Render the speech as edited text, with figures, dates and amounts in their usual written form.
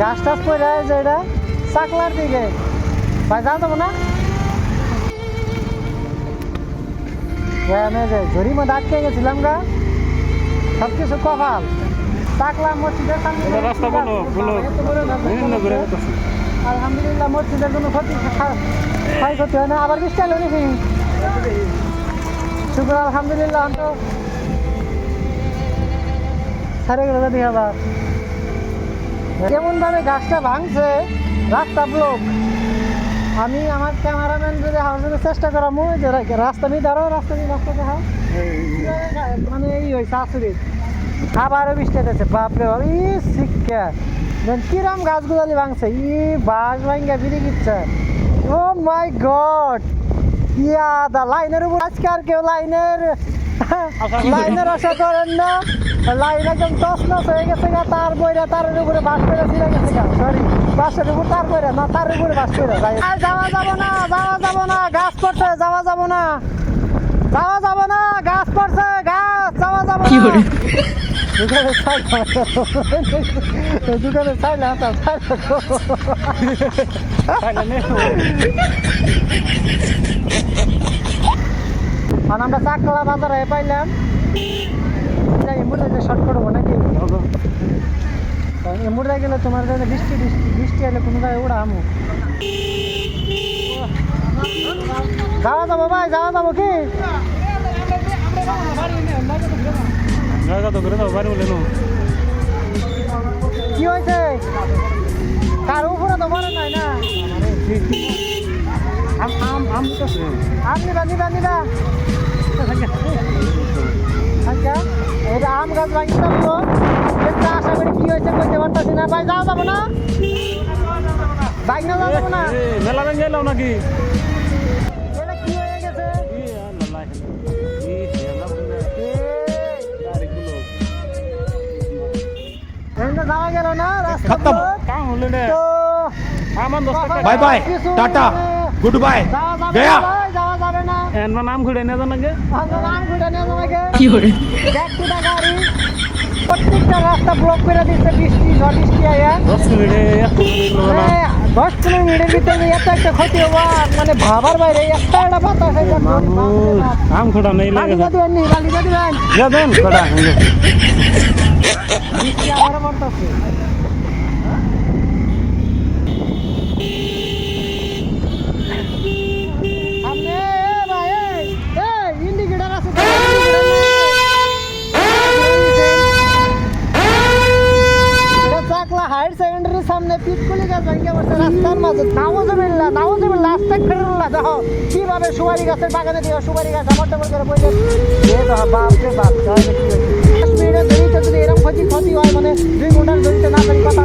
গাছ টাছ পড়ে আছে এটা চাকলার দিকে ভাই যাওয়া যাবো না আমি যে ঝুড়ির মধ্যে আটকে গেছিলাম গা সব কিছু কপাল চাকলা মসজিদের সামনে রাস্তা বলো আলহামদুলিল্লাহ মসজিদের কোনো ক্ষতি ক্ষয়ক্ষতি হয় না আবার বৃষ্টি হলো নাকি শুক্র আলহামদুলিল্লাহ তো সারে গেল দেখি আবার কেমনভাবে গাছটা ভাঙছে রাস্তা ব্লক আমি আমার ক্যামেরাম্যান যদি হাউসের চেষ্টা করামু যে রাস্তা নিয়ে দাঁড়াও রাস্তা দেখাও মানে এই হয়েছে আসুরি আবারও বৃষ্টি হতেছে বাপরে বাপ ই শিক্ষা কিরম গাছগুলি ভাঙছে ই বাঁশ ভাঙ্গা বিড়ি দিচ্ছে ও মাই গড ইয়াদা লাইনের উপর আজকে আর কেউ লাইনের আশা করেন না লাইন একদম তছনছ হয়ে গেছে গা তার বইরা তারের উপরে বাস করে ছিঁড়ে গেছে গা সরি বাসের উপর তার বইরা না তার উপরে বাস করে যাওয়া যাবো না গাছ পড়ছে যাওয়া যাবো না গাছ পড়ছে গাছ যাওয়া যাবো না দোকানে চাইলে আমরা চাকলা বাজারে পাইলাম এমুড়ে শর্ট করবো নাকি এমুড়ে গেলে তোমার বৃষ্টি এলে কোনো জায়গায় উড়া আমু যাওয়া যাবো ভাই যাওয়া যাবো কি কি হয়েছে কার উপরে তো মনে নাই না আম নিবা আচ্ছা এটা আম গাছ ভাঙি যাবো আশা করি কি হয়েছে বলতে পারতেছি না ভাই যাওয়া যাবো না বাইক না যাওয়া যাবো না মেলা ভেঙে এলাম নাকি এটা কি হয়ে গেছে যাওয়া গেল না রাস্তা bye bye tata good bye Gaya যাওয়া যাবে না এনবা নাম ঘুরে নিয়ে যান আগে কি করে ব্যাকটুটা গাড়ি প্রত্যেকটা রাস্তা ব্লক করে দিচ্ছে বৃষ্টি আয়া 10-15 মিনিটের ভিতরে এত একটা ক্ষতি হওয়া মানে ভাবার বাইরে একটা বাতাস আম খোটা নেই লাগে যাবেন খোটা বৃষ্টি আবার পড়তেছে হায়ার সেকেন্ডারির সামনে পিটকুলি গাছ ভেঙে পড়ছে রাস্তার মাঝে নাওজবিল্লাহ রাস্তা ফেরুল্লাহ দেখো কিভাবে সুপারি গাছের বাগানে দিয়ে সুপারি গাছ আমার করে বইলে বাপরে বাপ 10 মিনিটের দেরিতে যদি এরকম ক্ষতি হয় মানে 2 ঘন্টার দেরিতে না পারি কথা